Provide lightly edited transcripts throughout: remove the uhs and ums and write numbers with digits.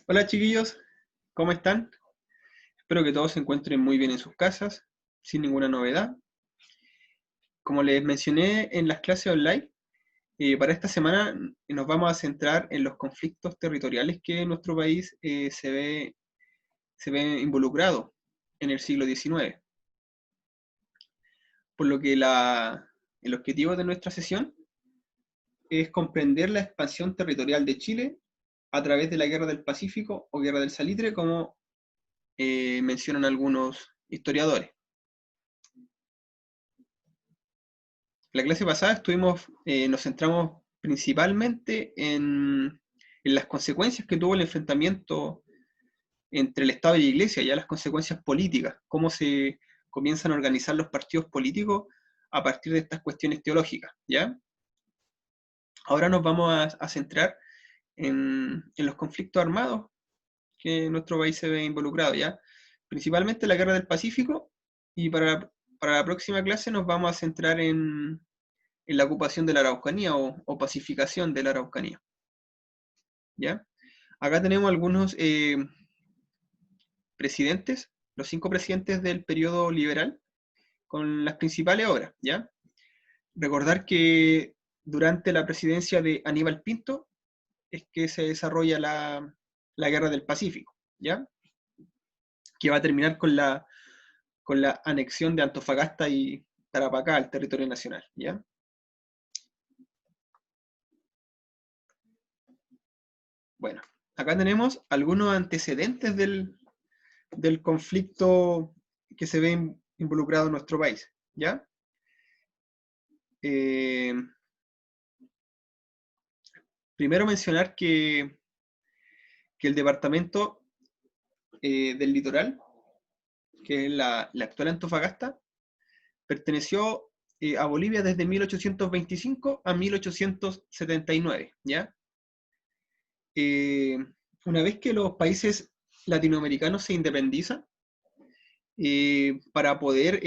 Hola chiquillos, ¿cómo están? Espero que todos se encuentren muy bien en sus casas, sin ninguna novedad. Como les mencioné en las clases online, para esta semana nos vamos a centrar en los conflictos territoriales que nuestro país se ve involucrado en el siglo XIX. Por lo que el objetivo de nuestra sesión es comprender la expansión territorial de Chile a través de la Guerra del Pacífico o Guerra del Salitre, como mencionan algunos historiadores. La clase pasada nos centramos principalmente en las consecuencias que tuvo el enfrentamiento entre el Estado y la Iglesia, ya las consecuencias políticas, cómo se comienzan a organizar los partidos políticos a partir de estas cuestiones teológicas, ¿ya? Ahora nos vamos a centrar en los conflictos armados que nuestro país se ve involucrado, ¿ya? Principalmente la Guerra del Pacífico, y para la próxima clase nos vamos a centrar en la ocupación de la Araucanía o pacificación de la Araucanía. ¿Ya? Acá tenemos algunos presidentes, los 5 presidentes del periodo liberal, con las principales obras. ¿Ya? Recordar que durante la presidencia de Aníbal Pinto es que se desarrolla la Guerra del Pacífico, ¿ya? Que va a terminar con la anexión de Antofagasta y Tarapacá al territorio nacional. ¿Ya? Bueno, acá tenemos algunos antecedentes del conflicto que se ve involucrado en nuestro país, ¿ya? Eh, Primero mencionar que el departamento del litoral, que es la actual Antofagasta, perteneció a Bolivia desde 1825 a 1879, ¿ya? Eh, una vez que los países latinoamericanos se independizan, para poder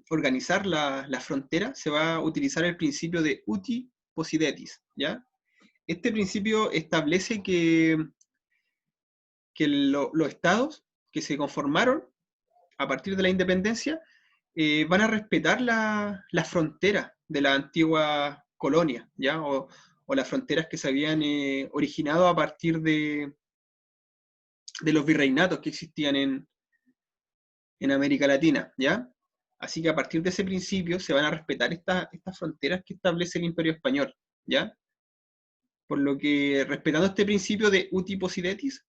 organizar la frontera, se va a utilizar el principio de uti possidetis, ¿ya? Este principio establece que los estados que se conformaron a partir de la independencia van a respetar las fronteras de la antigua colonia, ¿ya? O las fronteras que se habían originado a partir de los virreinatos que existían en América Latina, ¿ya? Así que a partir de ese principio se van a respetar estas fronteras que establece el Imperio Español, ¿ya? Por lo que, respetando este principio de uti possidetis,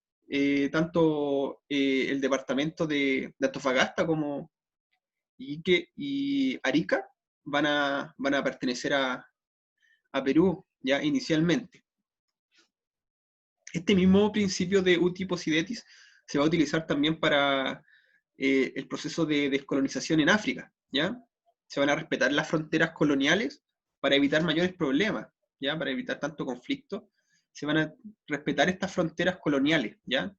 tanto el departamento de Antofagasta como Iquique y Arica van a pertenecer a Perú, ya inicialmente. Este mismo principio de uti possidetis se va a utilizar también para el proceso de descolonización en África, ¿ya? Se van a respetar las fronteras coloniales para evitar mayores problemas, ¿ya? Para evitar tanto conflicto, se van a respetar estas fronteras coloniales, ¿ya?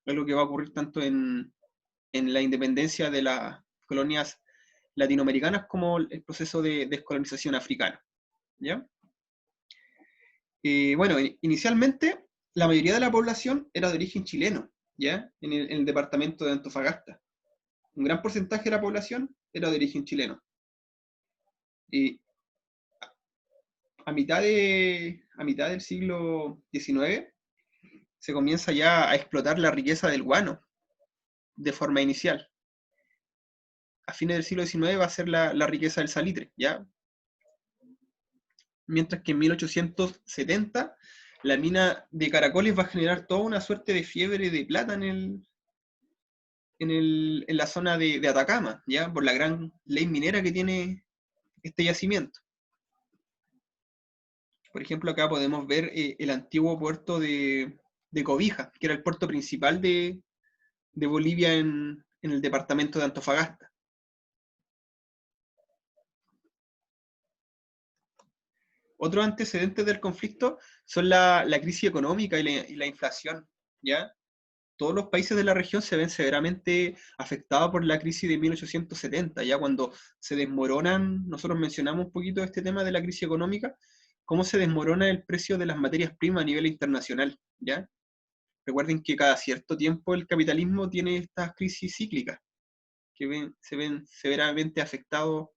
Es lo que va a ocurrir tanto en la independencia de las colonias latinoamericanas como el proceso de descolonización africana, ¿ya? Bueno, inicialmente la mayoría de la población era de origen chileno, ¿ya? En el departamento de Antofagasta. Un gran porcentaje de la población era de origen chileno. Y a mitad del siglo XIX se comienza ya a explotar la riqueza del guano de forma inicial. A fines del siglo XIX va a ser la riqueza del salitre, ¿ya? Mientras que en 1870 la mina de Caracoles va a generar toda una suerte de fiebre de plata en la zona de Atacama, ¿ya? Por la gran ley minera que tiene este yacimiento. Por ejemplo, acá podemos ver el antiguo puerto de Cobija, que era el puerto principal de Bolivia en el departamento de Antofagasta. Otros antecedentes del conflicto son la crisis económica y la inflación, ¿ya? Todos los países de la región se ven severamente afectados por la crisis de 1870, ya cuando se desmoronan, nosotros mencionamos un poquito este tema de la crisis económica, cómo se desmorona el precio de las materias primas a nivel internacional, ¿ya? Recuerden que cada cierto tiempo el capitalismo tiene estas crisis cíclicas, que se ven severamente afectados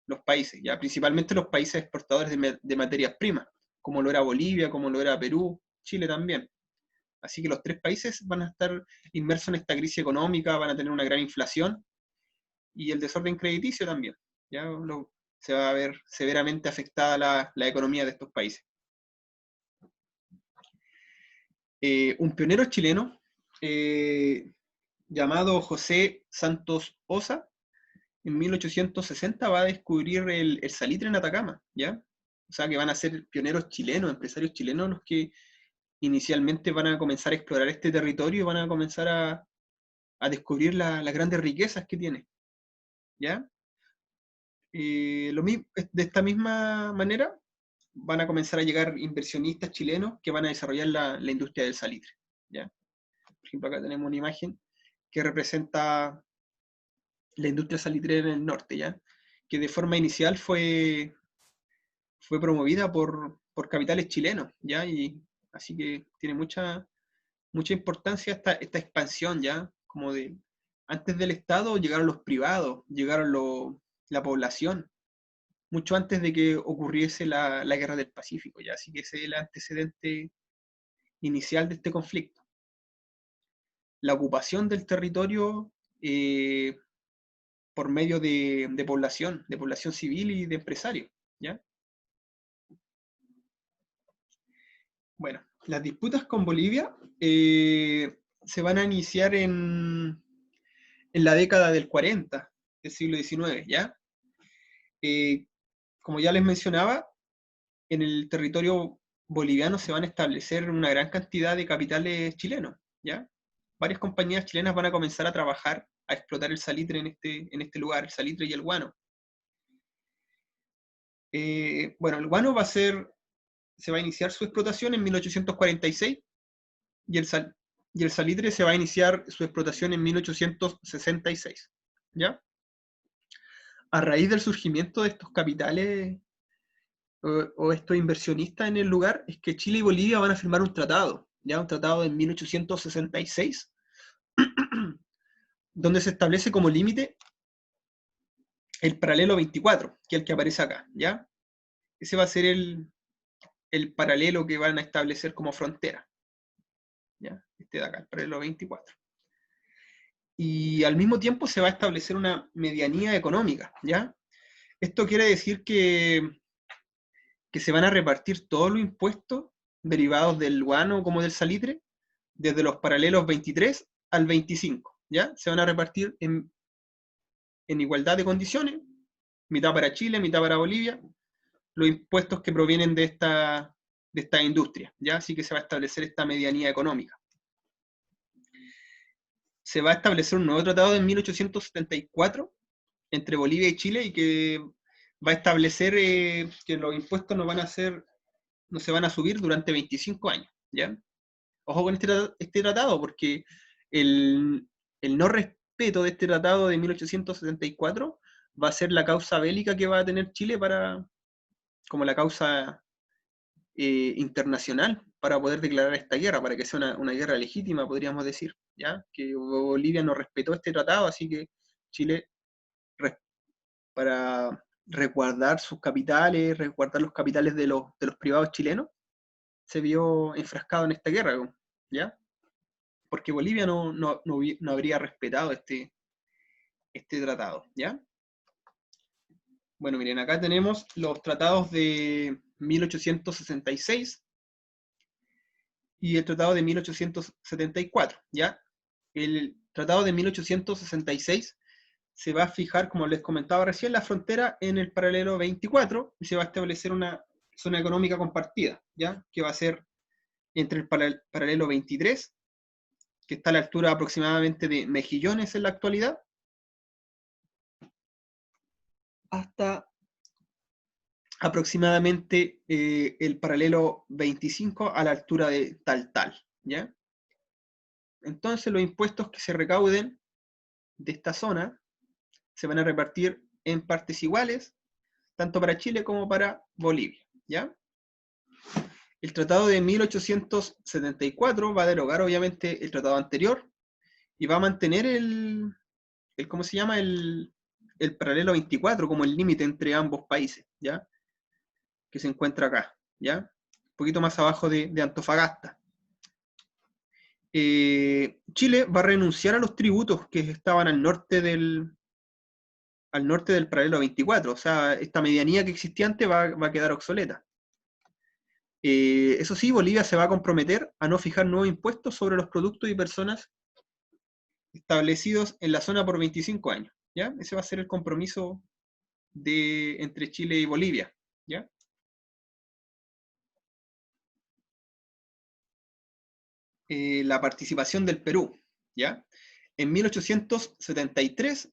los países, ya principalmente los países exportadores de materias primas, como lo era Bolivia, como lo era Perú, Chile también. Así que los tres países van a estar inmersos en esta crisis económica, van a tener una gran inflación y el desorden crediticio también. ¿Ya? Se va a ver severamente afectada la economía de estos países. Un pionero chileno llamado José Santos Osa, en 1860 va a descubrir el salitre en Atacama, ¿ya? O sea que van a ser pioneros chilenos, empresarios chilenos los que inicialmente van a comenzar a explorar este territorio y van a comenzar a descubrir las grandes riquezas que tiene, ¿ya? De esta misma manera van a comenzar a llegar inversionistas chilenos que van a desarrollar la industria del salitre, ¿ya? Por ejemplo, acá tenemos una imagen que representa la industria salitrera en el norte, ¿ya? Que de forma inicial fue promovida por capitales chilenos, ¿ya? Y así que tiene mucha importancia esta expansión, ¿ya? Como de, antes del Estado llegaron los privados, llegaron la población, mucho antes de que ocurriese la Guerra del Pacífico, ¿ya? Así que ese es el antecedente inicial de este conflicto. La ocupación del territorio por medio de población civil y de empresarios, ¿ya? Bueno, las disputas con Bolivia se van a iniciar en la década del 40 del siglo XIX, ¿ya? Como ya les mencionaba, en el territorio boliviano se van a establecer una gran cantidad de capitales chilenos, ¿ya? Varias compañías chilenas van a comenzar a trabajar, a explotar el salitre en este lugar, el salitre y el guano. Bueno, el guano se va a iniciar su explotación en 1846 y el salitre se va a iniciar su explotación en 1866, ¿ya? A raíz del surgimiento de estos capitales o estos inversionistas en el lugar, es que Chile y Bolivia van a firmar un tratado, ¿ya? Un tratado en 1866, donde se establece como límite el paralelo 24, que es el que aparece acá, ¿ya? Ese va a ser el paralelo que van a establecer como frontera, ¿ya? Este de acá, el paralelo 24. Y al mismo tiempo se va a establecer una medianía económica, ¿ya? Esto quiere decir que se van a repartir todos los impuestos derivados del guano como del salitre, desde los paralelos 23 al 25, ¿ya? Se van a repartir en igualdad de condiciones, mitad para Chile, mitad para Bolivia, los impuestos que provienen de esta industria, ¿ya? Así que se va a establecer esta medianía económica. Se va a establecer un nuevo tratado en 1874 entre Bolivia y Chile y que va a establecer que los impuestos no se van a subir durante 25 años, ¿ya? Ojo con este tratado, porque el no respeto de este tratado de 1874 va a ser la causa bélica que va a tener Chile como la causa internacional para poder declarar esta guerra, para que sea una guerra legítima, podríamos decir, ¿ya? Que Bolivia no respetó este tratado, así que Chile, para resguardar sus capitales, resguardar los capitales de los privados chilenos, se vio enfrascado en esta guerra, ¿ya? Porque Bolivia no habría respetado este tratado, ¿ya? Bueno, miren, acá tenemos los tratados de 1866 y el tratado de 1874, ¿ya? El tratado de 1866 se va a fijar, como les comentaba recién, la frontera en el paralelo 24 y se va a establecer una zona económica compartida, ¿ya? Que va a ser entre el paralelo 23, que está a la altura aproximadamente de Mejillones en la actualidad, hasta aproximadamente el paralelo 25 a la altura de Taltal, ¿ya? Entonces los impuestos que se recauden de esta zona se van a repartir en partes iguales, tanto para Chile como para Bolivia, ¿ya? El tratado de 1874 va a derogar obviamente el tratado anterior y va a mantener ¿cómo se llama? El paralelo 24 como el límite entre ambos países, ¿ya? Que se encuentra acá, ¿ya? Un poquito más abajo de Antofagasta. Chile va a renunciar a los tributos que estaban al norte del paralelo 24, o sea, esta medianía que existía antes va a quedar obsoleta. Eso sí, Bolivia se va a comprometer a no fijar nuevos impuestos sobre los productos y personas establecidos en la zona por 25 años, ¿ya? Ese va a ser el compromiso entre Chile y Bolivia, ¿ya? La participación del Perú, ¿ya? En 1873,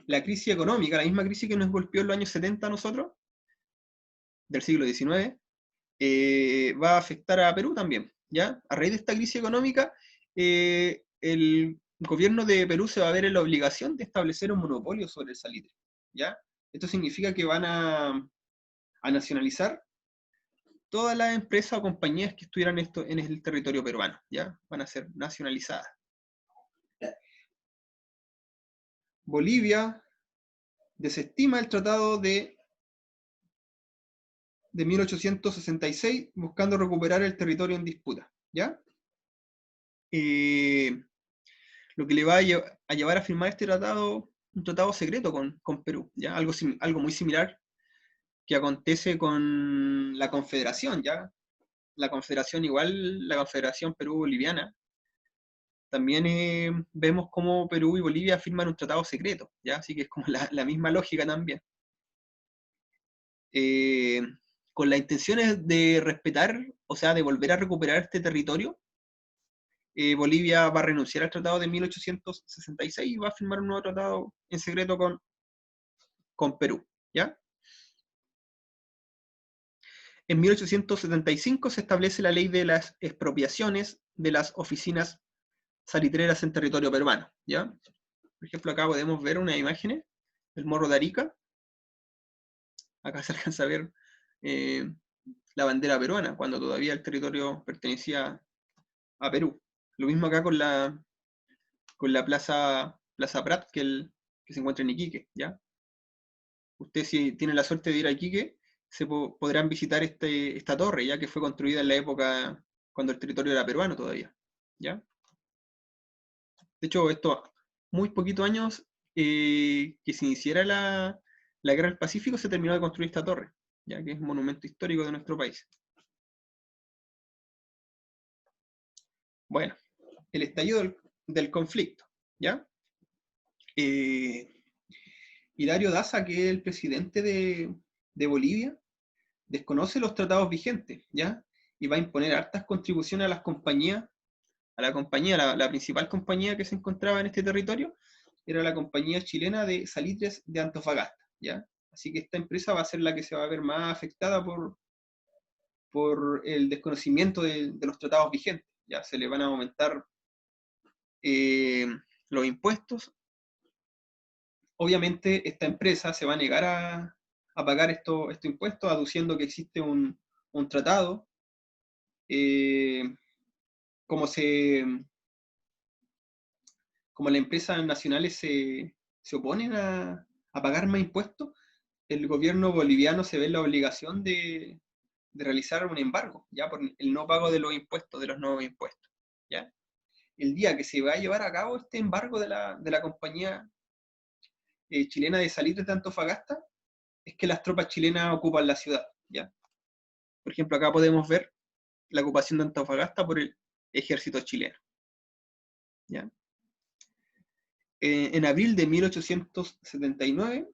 la crisis económica, la misma crisis que nos golpeó en los años 70 a nosotros, del siglo XIX, va a afectar a Perú también, ¿ya? A raíz de esta crisis económica, el gobierno de Perú se va a ver en la obligación de establecer un monopolio sobre el salitre, ¿ya? Esto significa que van a nacionalizar todas las empresas o compañías que estuvieran en el territorio peruano, ¿ya? Van a ser nacionalizadas. Bolivia desestima el tratado de 1866 buscando recuperar el territorio en disputa, ¿ya? Lo que le va a llevar a firmar este tratado, un tratado secreto con Perú, ¿ya? Algo muy similar que acontece con la Confederación, ¿ya? La Confederación igual, la Confederación Perú-Boliviana, también vemos cómo Perú y Bolivia firman un tratado secreto, ¿ya? Así que es como la misma lógica también. Con las intenciones de respetar, o sea, de volver a recuperar este territorio, Bolivia va a renunciar al tratado de 1866 y va a firmar un nuevo tratado en secreto con Perú, ¿ya? En 1875 se establece la ley de las expropiaciones de las oficinas salitreras en territorio peruano, ¿ya? Por ejemplo, acá podemos ver unas imágenes del Morro de Arica. Acá se alcanza a ver la bandera peruana, cuando todavía el territorio pertenecía a Perú. Lo mismo acá con la Plaza Prat, que se encuentra en Iquique, ¿ya? Ustedes, si tienen la suerte de ir a Iquique, podrán visitar esta torre, ya que fue construida en la época cuando el territorio era peruano todavía, ¿ya? De hecho, esto, muy poquitos años que se iniciara la Guerra del Pacífico, se terminó de construir esta torre, ya que es un monumento histórico de nuestro país. Bueno, el estallido del conflicto, ¿ya? Hilario Daza, que es el presidente de Bolivia, desconoce los tratados vigentes, ¿ya? Y va a imponer hartas contribuciones a las compañías, la principal compañía que se encontraba en este territorio, era la compañía chilena de salitres de Antofagasta, ¿ya? Así que esta empresa va a ser la que se va a ver más afectada por el desconocimiento de los tratados vigentes, ¿ya? Se le van a aumentar los impuestos. Obviamente esta empresa se va a negar a pagar estos impuestos, aduciendo que existe un tratado. Como las empresas nacionales se oponen a pagar más impuestos, el gobierno boliviano se ve en la obligación de realizar un embargo, ya por el no pago de los impuestos, de los nuevos impuestos, ¿ya? El día que se va a llevar a cabo este embargo de la compañía chilena de salitres de Antofagasta, es que las tropas chilenas ocupan la ciudad, ¿ya? Por ejemplo, acá podemos ver la ocupación de Antofagasta por el ejército chileno, ¿ya? En abril de 1879,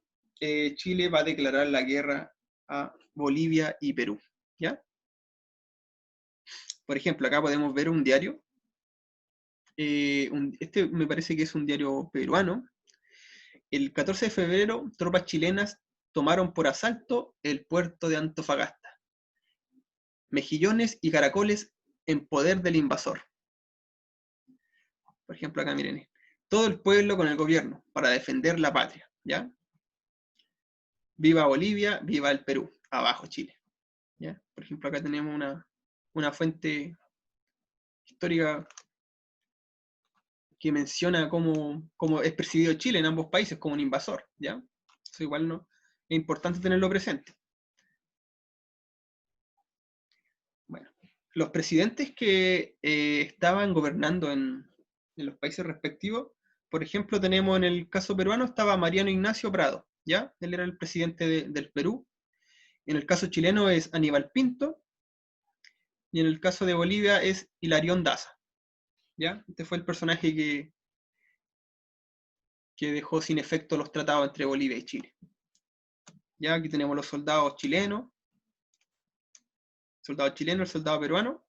Chile va a declarar la guerra a Bolivia y Perú, ¿ya? Por ejemplo, acá podemos ver un diario. Este me parece que es un diario peruano. El 14 de febrero, tropas chilenas tomaron por asalto el puerto de Antofagasta. Mejillones y caracoles en poder del invasor. Por ejemplo, acá miren. Todo el pueblo con el gobierno para defender la patria, ¿ya? Viva Bolivia, viva el Perú. Abajo Chile, ¿ya? Por ejemplo, acá tenemos una fuente histórica que menciona cómo es percibido Chile en ambos países como un invasor, ¿ya? Eso igual no, es importante tenerlo presente. Bueno, los presidentes que estaban gobernando en los países respectivos, por ejemplo, tenemos en el caso peruano, estaba Mariano Ignacio Prado, ¿ya? Él era el presidente del Perú. En el caso chileno es Aníbal Pinto, y en el caso de Bolivia es Hilarión Daza, ¿ya? Este fue el personaje que dejó sin efecto los tratados entre Bolivia y Chile. Ya aquí tenemos los soldados chilenos, el soldado peruano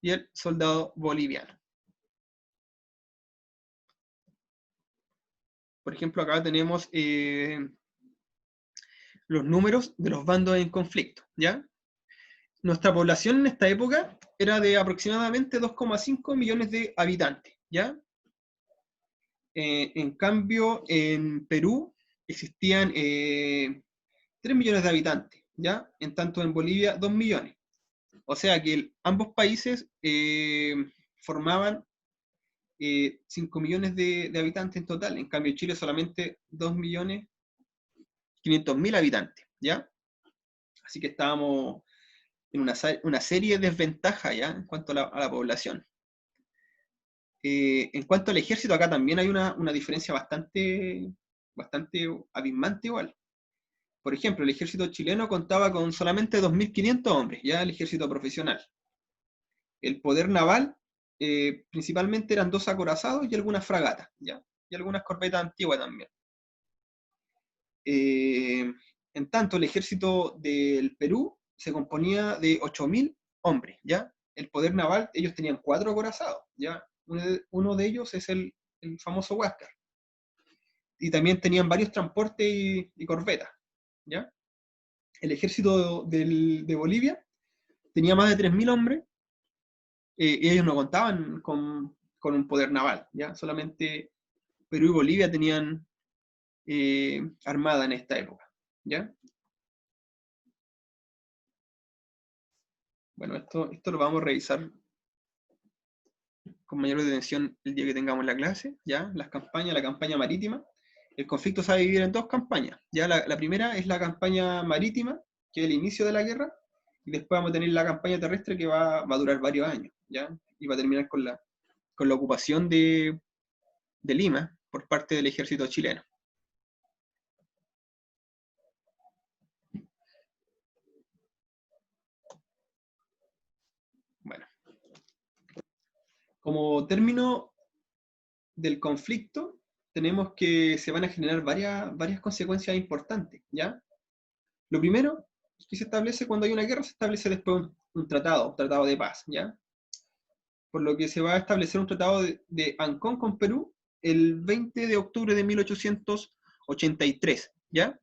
y el soldado boliviano. Por ejemplo, acá tenemos los números de los bandos en conflicto, ¿ya? Nuestra población en esta época era de aproximadamente 2,5 millones de habitantes, ¿ya? En cambio, en Perú existían 3 millones de habitantes, ¿ya? En tanto en Bolivia 2 millones. O sea que ambos países formaban 5 millones de habitantes en total. En cambio, Chile solamente 2.500.000 habitantes, ¿ya? Así que estábamos en una serie de desventajas, ¿ya? En cuanto a la población. En cuanto al ejército, acá también hay una diferencia bastante abismante igual. Por ejemplo, el ejército chileno contaba con solamente 2.500 hombres, ya el ejército profesional. El poder naval, principalmente eran 2 acorazados y algunas fragatas, ¿ya? Y algunas corbetas antiguas también. En tanto, el ejército del Perú se componía de 8.000 hombres, ¿ya? El poder naval, ellos tenían 4 acorazados, ¿ya? Uno de ellos es el famoso Huáscar. Y también tenían varios transportes y corbetas, ¿ya? El ejército de Bolivia tenía más de 3.000 hombres, y ellos no contaban con un poder naval, ¿ya? Solamente Perú y Bolivia tenían armada en esta época, ¿ya? Bueno, esto lo vamos a revisar con mayor detención el día que tengamos la clase, ¿ya? Las campañas, la campaña marítima. El conflicto se va a dividir en 2 campañas, ¿ya? La primera es la campaña marítima, que es el inicio de la guerra, y después vamos a tener la campaña terrestre que va a durar varios años, ¿ya? Y va a terminar con la ocupación de Lima por parte del ejército chileno. Bueno, como término del conflicto, tenemos que se van a generar varias consecuencias importantes, ¿ya? Lo primero es que se establece cuando hay una guerra, se establece después un tratado de paz, ¿ya? Por lo que se va a establecer un tratado de Ancón con Perú el 20 de octubre de 1883, ¿ya?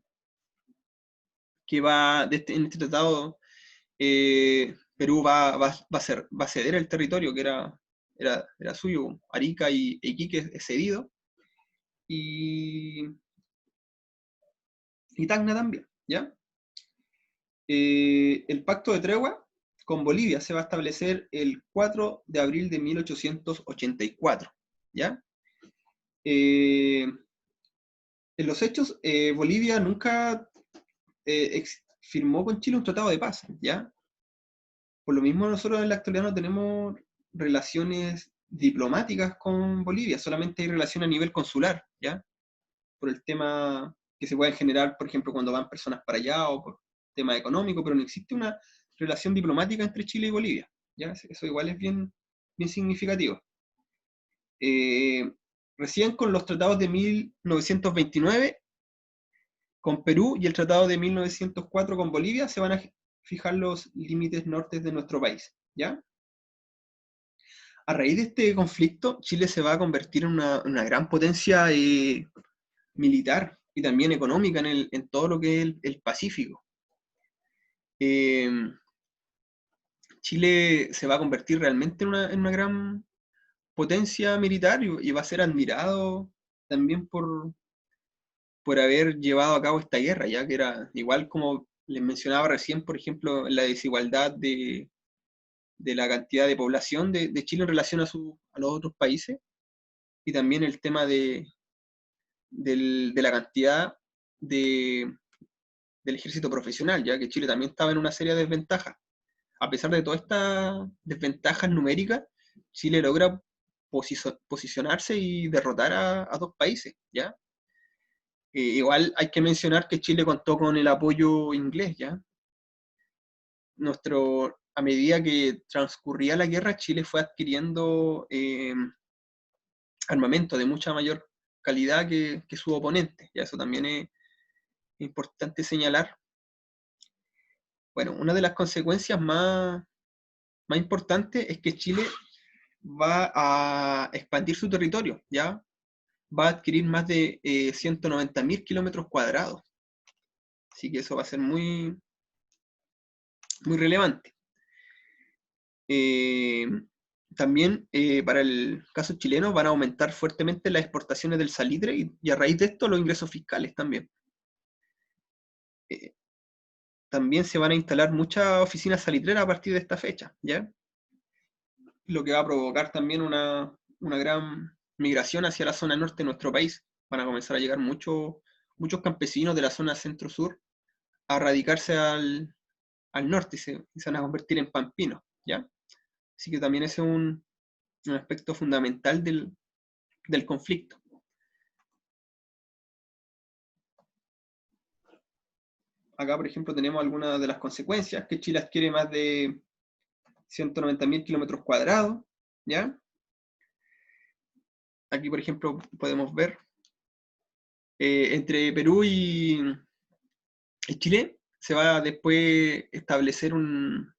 Que en este tratado Perú va a ceder el territorio que era suyo, Arica y Iquique es cedido, y Tacna también, ¿ya? El pacto de tregua con Bolivia se va a establecer el 4 de abril de 1884, ¿ya? En los hechos, Bolivia nunca firmó con Chile un tratado de paz, ¿ya? Por lo mismo nosotros en la actualidad no tenemos relaciones diplomáticas con Bolivia, solamente hay relación a nivel consular, ¿ya? Por el tema que se puede generar, por ejemplo, cuando van personas para allá o por tema económico, pero no existe una relación diplomática entre Chile y Bolivia, ¿ya? Eso igual es bien significativo. Recién con los tratados de 1929 con Perú y el tratado de 1904 con Bolivia se van a fijar los límites nortes de nuestro país, ¿ya? A raíz de este conflicto, Chile se va a convertir en una gran potencia militar y también económica en todo lo que es el Pacífico. Chile se va a convertir realmente en una gran potencia militar y va a ser admirado también por haber llevado a cabo esta guerra, ya que era igual como les mencionaba recién, por ejemplo, la desigualdad de de la cantidad de población de Chile en relación a los otros países, y también el tema de la cantidad del ejército profesional, ya que Chile también estaba en una serie de desventajas. A pesar de todas estas desventajas numéricas, Chile logra posicionarse y derrotar a dos países, ¿ya? Igual hay que mencionar que Chile contó con el apoyo inglés, ¿ya? A medida que transcurría la guerra, Chile fue adquiriendo armamento de mucha mayor calidad que su oponente, ¿ya? Eso también es importante señalar. Bueno, una de las consecuencias más importantes es que Chile va a expandir su territorio, ¿ya? Va a adquirir más de 190.000 kilómetros cuadrados. Así que eso va a ser muy, muy relevante. También para el caso chileno van a aumentar fuertemente las exportaciones del salitre y a raíz de esto los ingresos fiscales también. También se van a instalar muchas oficinas salitreras a partir de esta fecha, ¿ya? Lo que va a provocar también una gran migración hacia la zona norte de nuestro país. Van a comenzar a llegar muchos campesinos de la zona centro-sur a radicarse al norte y se van a convertir en pampinos, ¿ya? Así que también ese es un aspecto fundamental del conflicto. Acá, por ejemplo, tenemos algunas de las consecuencias, que Chile adquiere más de 190.000 kilómetros cuadrados, ¿ya? Aquí, por ejemplo, podemos ver entre Perú y Chile se va a después establecer un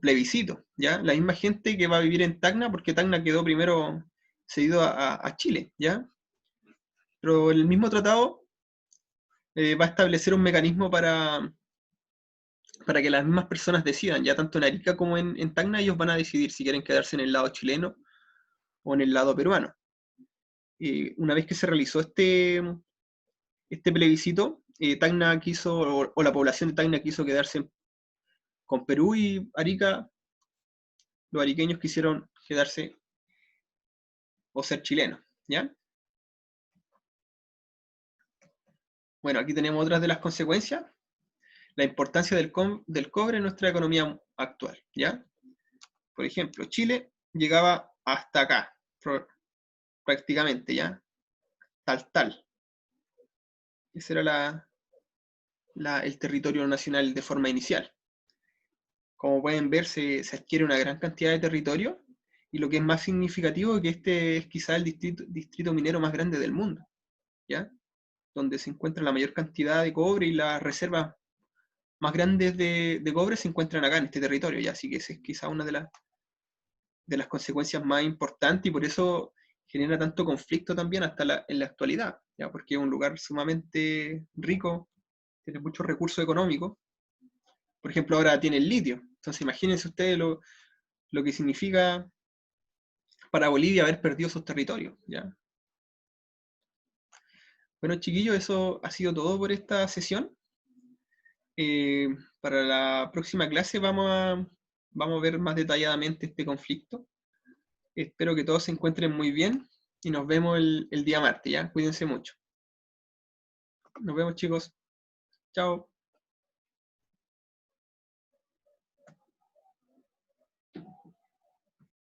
plebiscito, ¿ya? La misma gente que va a vivir en Tacna, porque Tacna quedó primero cedido a Chile, ¿ya? Pero el mismo tratado va a establecer un mecanismo para que las mismas personas decidan, ya tanto en Arica como en Tacna, ellos van a decidir si quieren quedarse en el lado chileno o en el lado peruano. Una vez que se realizó este plebiscito, Tacna quiso, o la población de Tacna quiso quedarse con Perú, y Arica, los ariqueños quisieron quedarse o ser chilenos, ¿ya? Bueno, aquí tenemos otras de las consecuencias. La importancia del cobre en nuestra economía actual, ¿ya? Por ejemplo, Chile llegaba hasta acá, prácticamente, ¿ya? Tal. Ese era el territorio nacional de forma inicial. Como pueden ver, se adquiere una gran cantidad de territorio, y lo que es más significativo es que este es quizá el distrito minero más grande del mundo, ¿ya? Donde se encuentra la mayor cantidad de cobre, y las reservas más grandes de cobre se encuentran acá en este territorio, ¿ya? Así que esa es quizá una de las consecuencias más importantes, y por eso genera tanto conflicto también hasta en la actualidad, ¿ya? Porque es un lugar sumamente rico, tiene muchos recursos económicos. Por ejemplo, ahora tiene el litio. Entonces imagínense ustedes lo que significa para Bolivia haber perdido sus territorios, ¿ya? Bueno, chiquillos, eso ha sido todo por esta sesión. Para la próxima clase vamos a ver más detalladamente este conflicto. Espero que todos se encuentren muy bien, y nos vemos el día martes, ¿ya? Cuídense mucho. Nos vemos, chicos. Chao.